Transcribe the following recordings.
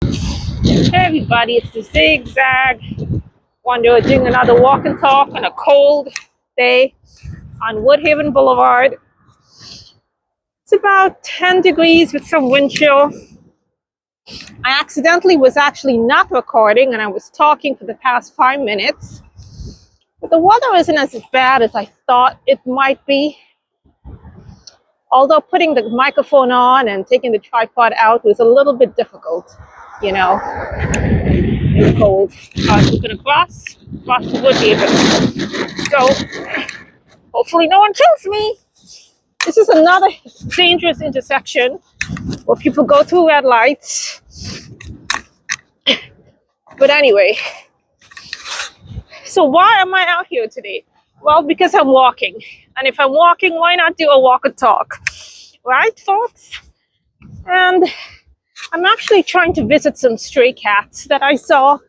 Hey everybody, it's the Zigzag. We're doing another walk and talk on a cold day on Woodhaven Boulevard. It's about 10 degrees with some wind chill. I accidentally was actually not recording and I was talking for the past 5 minutes. But the weather isn't as bad as I thought it might be. Although putting the microphone on and taking the tripod out was a little bit difficult, It's cold. We're gonna cross the Woodhaven. So hopefully no one kills me. This is another dangerous intersection where people go through red lights. But anyway, so why am I out here today? Well, because I'm walking. And if I'm walking, why not do a walk and talk? Right, folks? And I'm actually trying to visit some stray cats that I saw.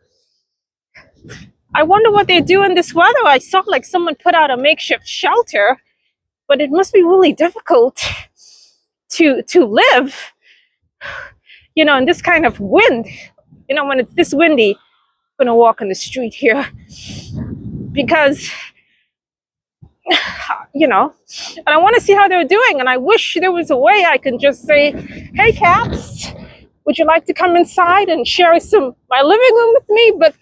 I wonder what they do in this weather. I saw like someone put out a makeshift shelter, but it must be really difficult to live, in this kind of wind. When it's this windy, I'm gonna walk on the street here because, and I want to see how they're doing. And I wish there was a way I can just say, "Hey, cats, would you like to come inside and share my living room with me?" But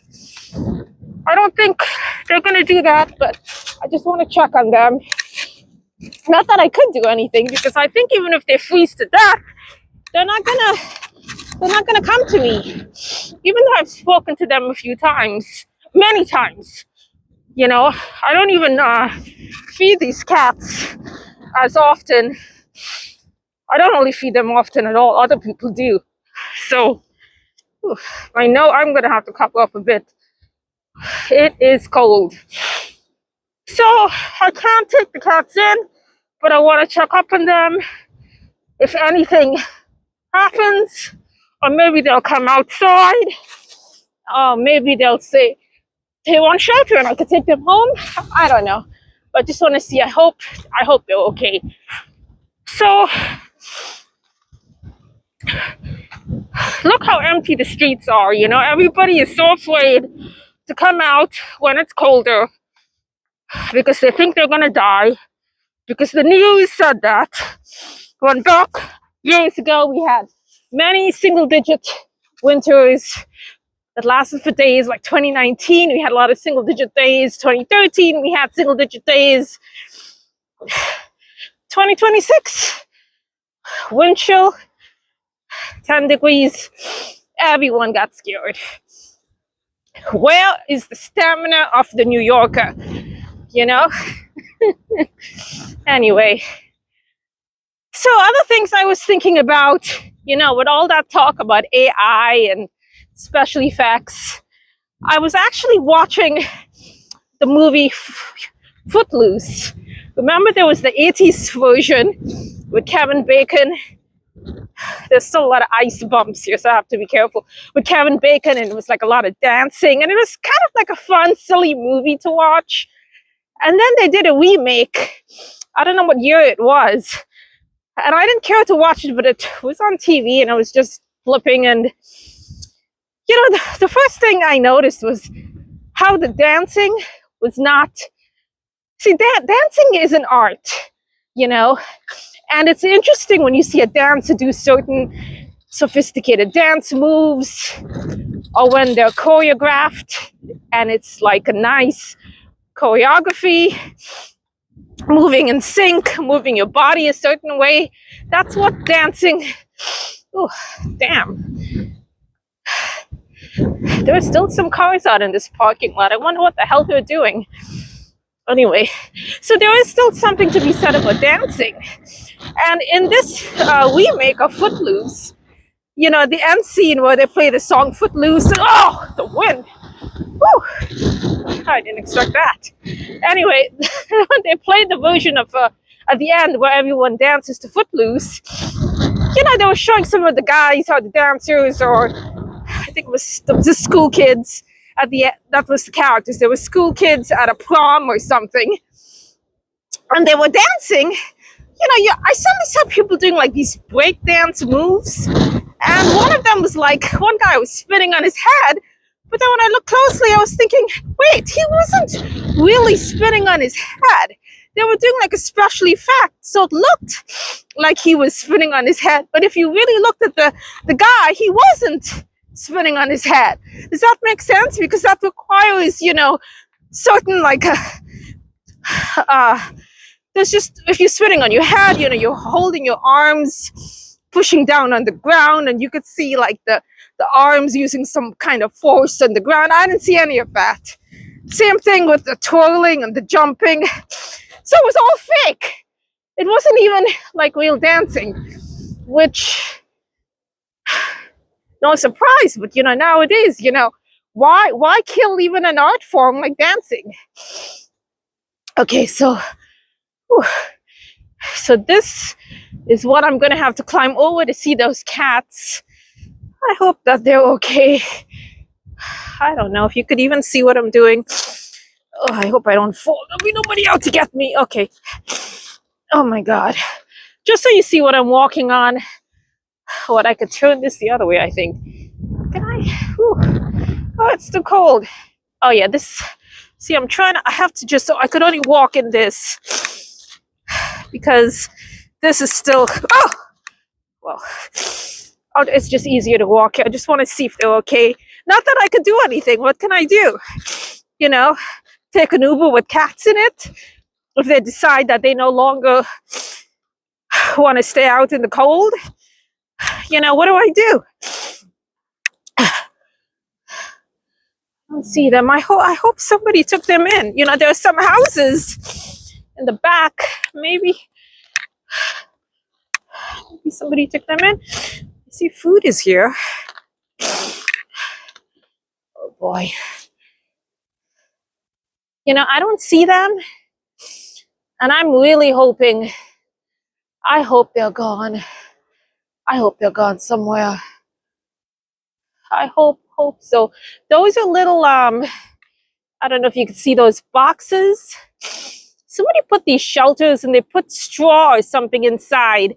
I don't think they're gonna do that. But I just want to check on them. Not that I could do anything, because I think even if they freeze to death, they're not gonna come to me. Even though I've spoken to them a few times, many times. I don't even feed these cats as often. I don't really feed them often at all. Other people do. So I know I'm gonna have to cover up a bit. It is cold. So I can't take the cats in, but I want to check up on them. If anything happens, or maybe they'll come outside, or maybe they'll say they want shelter and I could take them home. I don't know, but I just want to see. I hope they're okay. So look how empty the streets are. Everybody is so afraid to come out when it's colder because they think they're gonna die, because the news said that. When back years ago we had many single-digit winters that lasted for days, like 2019 we had a lot of single-digit days, 2013 we had single-digit days, 2026 wind chill, 10 degrees, everyone got scared. Where is the stamina of the New Yorker? Anyway, so other things I was thinking about, with all that talk about AI and special effects, I was actually watching the movie Footloose. Remember there was the 80s version with Kevin Bacon. There's still a lot of ice bumps here, so I have to be careful. With Kevin Bacon, and it was like a lot of dancing, and it was kind of like a fun, silly movie to watch. And then they did a remake. I don't know what year it was. And I didn't care to watch it, but it was on TV, and I was just flipping. And, the first thing I noticed was how the dancing was not... See, dancing is an art, And it's interesting when you see a dancer do certain sophisticated dance moves, or when they're choreographed, and it's like a nice choreography, moving in sync, moving your body a certain way. That's what dancing... Oh, damn. There are still some cars out in this parking lot. I wonder what the hell they're doing. Anyway, so there is still something to be said about dancing. And in this remake of Footloose, the end scene where they play the song Footloose, oh, the wind. Woo! I didn't expect that. Anyway, when they played the version of at the end where everyone dances to Footloose, they were showing some of the guys, or the dancers, or I think it was the school kids at the end. That was the characters. There were school kids at a prom or something, and they were dancing I suddenly saw people doing like these breakdance moves, and one of them was like, one guy was spinning on his head, but then when I looked closely, I was thinking, wait, he wasn't really spinning on his head. They were doing like a special effect, so it looked like he was spinning on his head. But if you really looked at the guy, he wasn't spinning on his head. Does that make sense? Because that requires, certain like there's just, if you're spinning on your head, you're holding your arms, pushing down on the ground, and you could see like the arms using some kind of force on the ground. I didn't see any of that. Same thing with the twirling and the jumping. So it was all fake. It wasn't even like real dancing, which, no surprise, but nowadays, why kill even an art form like dancing? Okay, so this is what I'm gonna have to climb over to see those cats. I hope that they're okay. I don't know if you could even see what I'm doing. Oh, I hope I don't fall. There'll be nobody out to get me. Okay. Oh my God. Just so you see what I'm walking on. What, I could turn this the other way, I think. Can I? Whew. Oh, it's too cold. Oh yeah, this. See, I have to just, so I could only walk in this because this is still, oh, well, it's just easier to walk. I just want to see if they're okay. Not that I could do anything. What can I do? Take an Uber with cats in it. If they decide that they no longer want to stay out in the cold, what do I do? I don't see them. I hope somebody took them in. There are some houses in the back. Maybe somebody took them in. I see food is here. Oh boy. I don't see them. And I'm really hoping, I hope they're gone. I hope they're gone somewhere. I hope so. Those are little, I don't know if you can see those boxes. Somebody put these shelters and they put straw or something inside.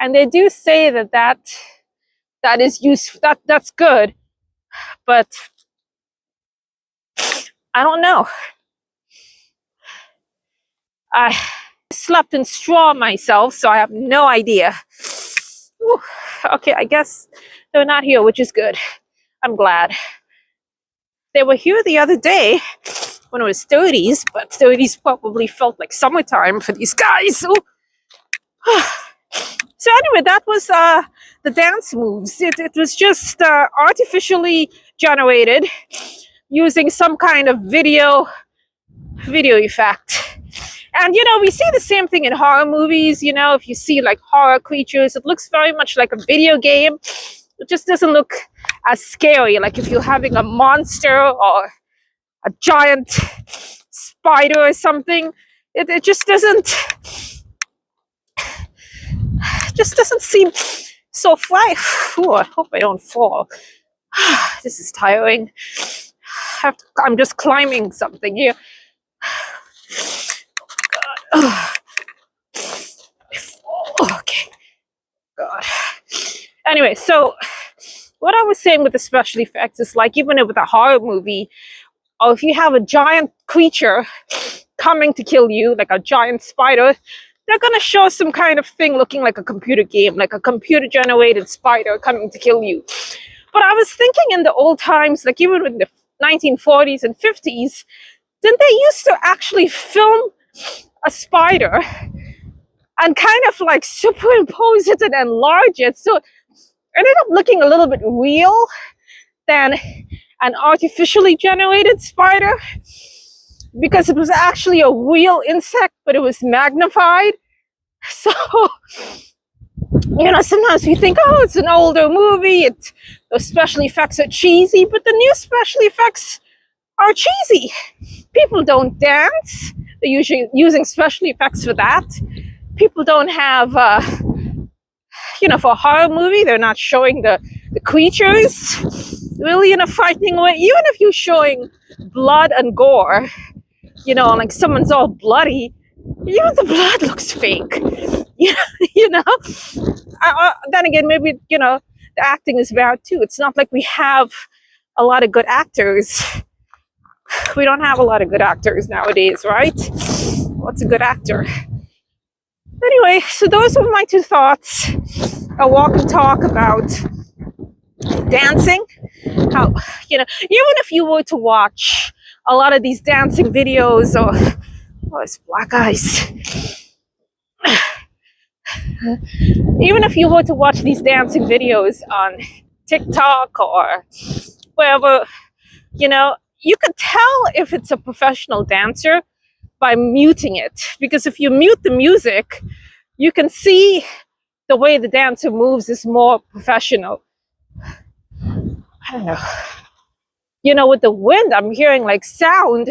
And they do say that is useful, that's good. But I don't know. I slept in straw myself, so I have no idea. Whew. Okay, I guess they're not here, which is good. I'm glad. They were here the other day when it was 30s, but 30s probably felt like summertime for these guys. So anyway, that was the dance moves. It was just artificially generated using some kind of video effect. And we see the same thing in horror movies. If you see like horror creatures, it looks very much like a video game. It just doesn't look as scary. Like if you're having a monster or a giant spider or something, it just doesn't seem so frightful. I hope I don't fall. This is tiring. I'm just climbing something here. Oh, okay. God. Anyway, so what I was saying with the special effects is like even with a horror movie, or if you have a giant creature coming to kill you, like a giant spider, they're going to show some kind of thing looking like a computer game, like a computer generated spider coming to kill you. But I was thinking in the old times, like even in the 1940s and 50s, didn't they used to actually film a spider and kind of like superimpose it and enlarge it, so it ended up looking a little bit real than an artificially generated spider, because it was actually a real insect, but it was magnified. So sometimes we think, oh, it's an older movie, the special effects are cheesy, but the new special effects are cheesy. People don't dance. They're usually using special effects for that. People don't have, for a horror movie, they're not showing the creatures really in a frightening way. Even if you're showing blood and gore, like someone's all bloody, even the blood looks fake. you know. Then again, maybe, the acting is bad too. It's not like we have a lot of good actors. We don't have a lot of good actors nowadays, right? What's a good actor? Anyway, so those were my two thoughts. A walk and talk about dancing. How, even if you were to watch a lot of these dancing videos, or it's black eyes. Even if you were to watch these dancing videos on TikTok or wherever, you could tell if it's a professional dancer by muting it. Because if you mute the music, you can see the way the dancer moves is more professional. I don't know. With the wind, I'm hearing like sound,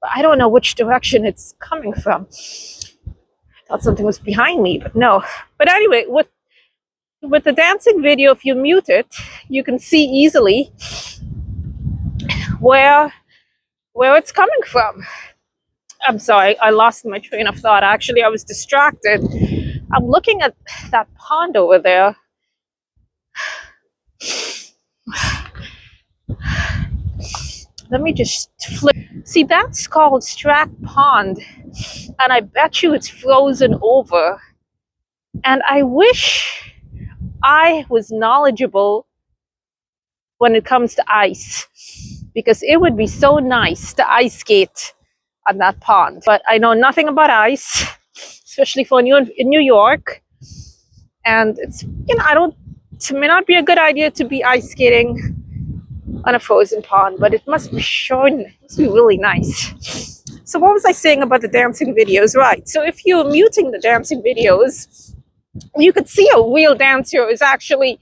but I don't know which direction it's coming from. I thought something was behind me, but no. But anyway, with the dancing video, if you mute it, you can see easily where it's coming from. I'm sorry, I lost my train of thought. Actually, I was distracted. I'm looking at that pond over there. Let me just flip. See, that's called Strack Pond. And I bet you it's frozen over. And I wish I was knowledgeable when it comes to ice. Because it would be so nice to ice skate on that pond. But I know nothing about ice, especially for in New York. And it's, it may not be a good idea to be ice skating on a frozen pond, but it must be really nice. So what was I saying about the dancing videos? Right. So if you're muting the dancing videos, you could see a real dancer is actually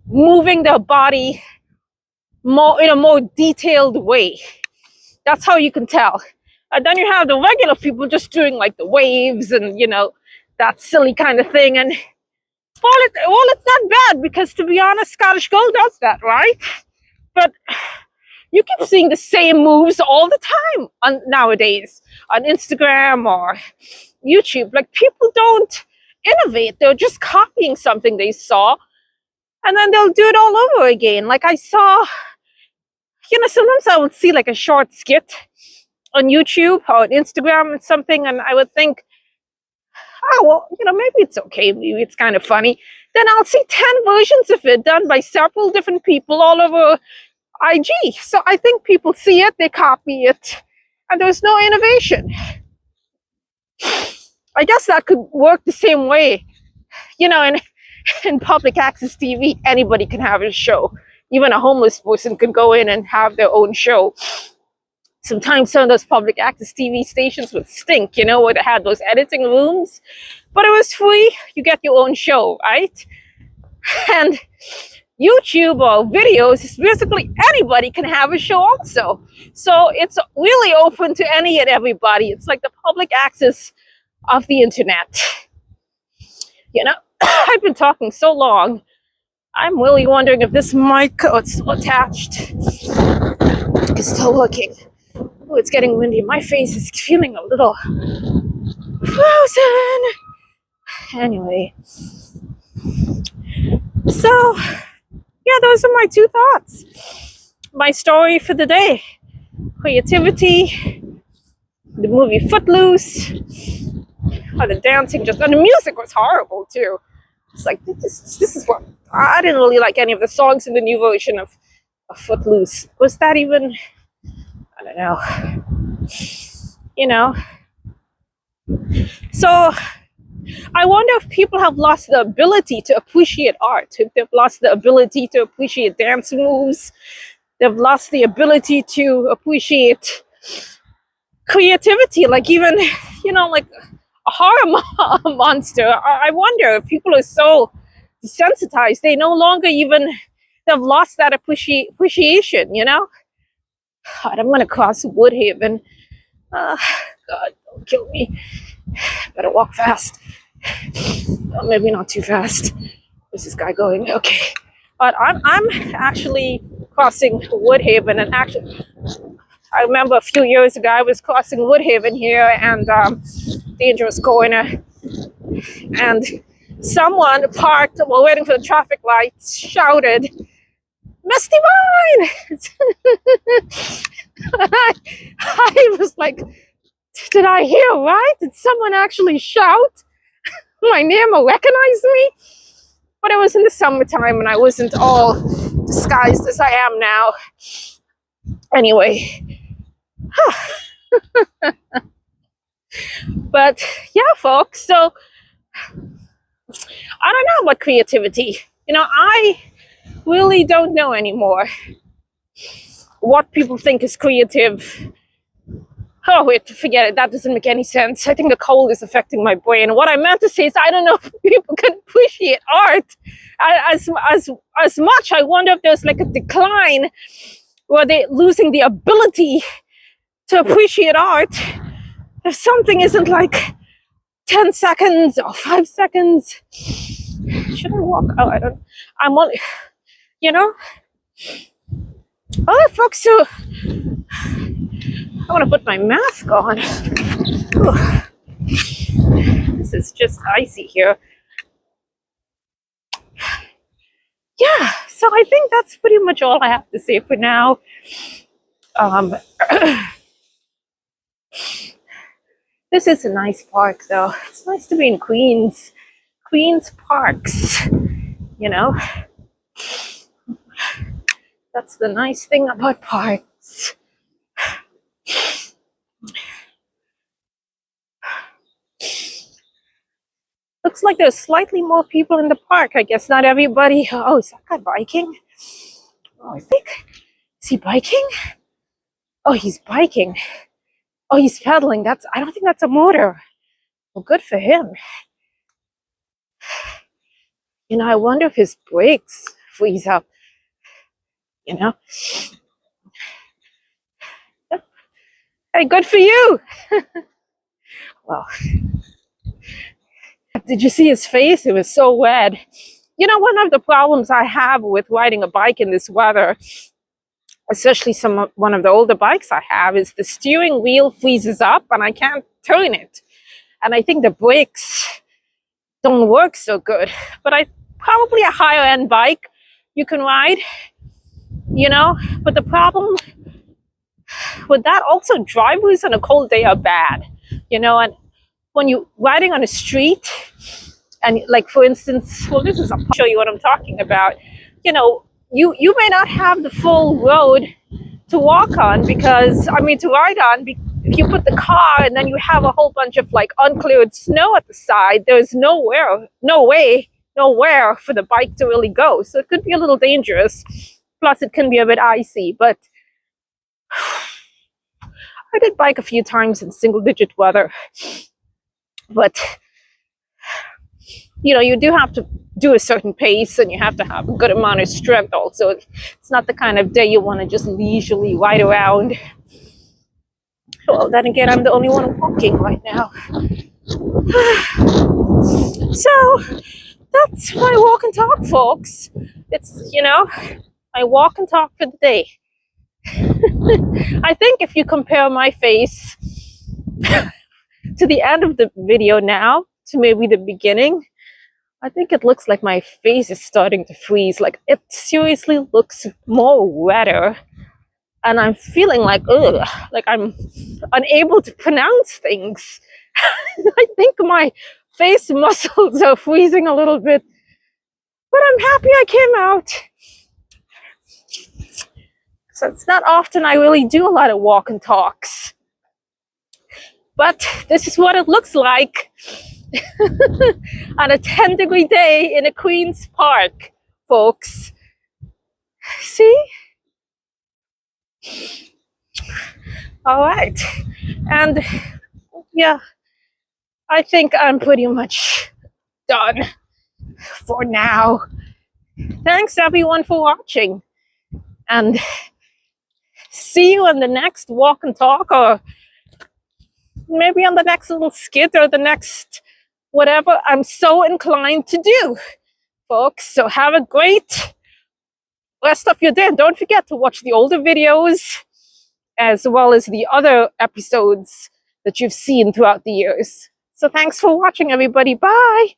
moving their body in a more detailed way. That's how you can tell. And then you have the regular people just doing like the waves and, that silly kind of thing. And it's not bad because, to be honest, Scottish Girl does that, right? But you keep seeing the same moves all the time nowadays on Instagram or YouTube. Like, people don't innovate. They're just copying something they saw, and then they'll do it all over again. Like I saw, sometimes I would see like a short skit on YouTube or on Instagram and something, and I would think, oh, well, maybe it's okay. Maybe it's kind of funny. Then I'll see 10 versions of it done by several different people all over IG. So I think people see it, they copy it, and there's no innovation. I guess that could work the same way. In public access TV, anybody can have a show. Even a homeless person can go in and have their own show. Sometimes some of those public access TV stations would stink, where they had those editing rooms. But it was free. You get your own show, right? And YouTube or videos is basically anybody can have a show also. So it's really open to any and everybody. It's like the public access of the internet. I've been talking so long. I'm really wondering if this mic, it's still attached, is still working. Oh, it's getting windy. My face is feeling a little frozen. Anyway. So, yeah, those are my two thoughts. My story for the day. Creativity. The movie Footloose. The dancing and the music was horrible too. It's like, this is what, I didn't really like any of the songs in the new version of Footloose. Was that even, I don't know. So I wonder if people have lost the ability to appreciate art. If they've lost the ability to appreciate dance moves. They've lost the ability to appreciate creativity. Like even, like a horror monster. I wonder if people are so desensitized, they no longer they've lost that appreciation, God, I'm going to cross Woodhaven. God, don't kill me. Better walk fast. Well, maybe not too fast. Where's this guy going? Okay. But I'm actually crossing Woodhaven, and actually, I remember a few years ago I was crossing Woodhaven here, and dangerous corner. and someone parked while waiting for the traffic lights shouted, "Misty Mine!" I was like, did I hear right? Did someone actually shout my name or recognize me? But it was in the summertime and I wasn't all disguised as I am now. Anyway. But yeah, folks, so I don't know about creativity. I really don't know anymore what people think is creative. Oh, wait, forget it. That doesn't make any sense. I think the cold is affecting my brain. What I meant to say is I don't know if people can appreciate art as much. I wonder if there's like a decline where they're losing the ability to appreciate art. If something isn't like 10 seconds or 5 seconds. Should I walk? Oh, I don't. I'm on, All right, folks, so I want to put my mask on. Ooh. This is just icy here. Yeah, so I think that's pretty much all I have to say for now. This is a nice park, though. It's nice to be in Queens parks, That's the nice thing about parks. Looks like there's slightly more people in the park. I guess not everybody. Oh, is that guy biking? Oh, I think. Is he biking? Oh, he's biking. Oh, he's pedaling. I don't think that's a motor. Well, good for him. I wonder if his brakes freeze up. Hey, good for you. Well, did you see his face? It was so red. One of the problems I have with riding a bike in this weather, especially one of the older bikes I have, is the steering wheel freezes up and I can't turn it. And I think the brakes don't work so good. But probably a higher end bike you can ride, But the problem with that, also driveways on a cold day are bad, and when you're riding on a street, and like for instance, well, I'll show you what I'm talking about. You may not have the full road to walk on to ride on. If you put the car and then you have a whole bunch of like uncleared snow at the side, there's nowhere for the bike to really go. So it could be a little dangerous. Plus, it can be a bit icy. But I did bike a few times in single-digit weather. But you do have to do a certain pace and you have to have a good amount of strength also. It's not the kind of day you want to just leisurely ride around. Well, then again, I'm the only one walking right now. So that's my walk and talk, folks. It's, my walk and talk for the day. I think if you compare my face to the end of the video now to maybe the beginning, I think it looks like my face is starting to freeze. Like, it seriously looks more wetter. And I'm feeling like, ugh, like I'm unable to pronounce things. I think my face muscles are freezing a little bit. But I'm happy I came out. So it's not often I really do a lot of walk and talks. But this is what it looks like on a 10-degree day in a Queens park, folks. See? All right. And yeah, I think I'm pretty much done for now. Thanks everyone for watching. And see you on the next walk and talk, or maybe on the next little skit or the next whatever I'm so inclined to do, folks. So have a great rest of your day. And don't forget to watch the older videos as well as the other episodes that you've seen throughout the years. So thanks for watching, everybody. Bye.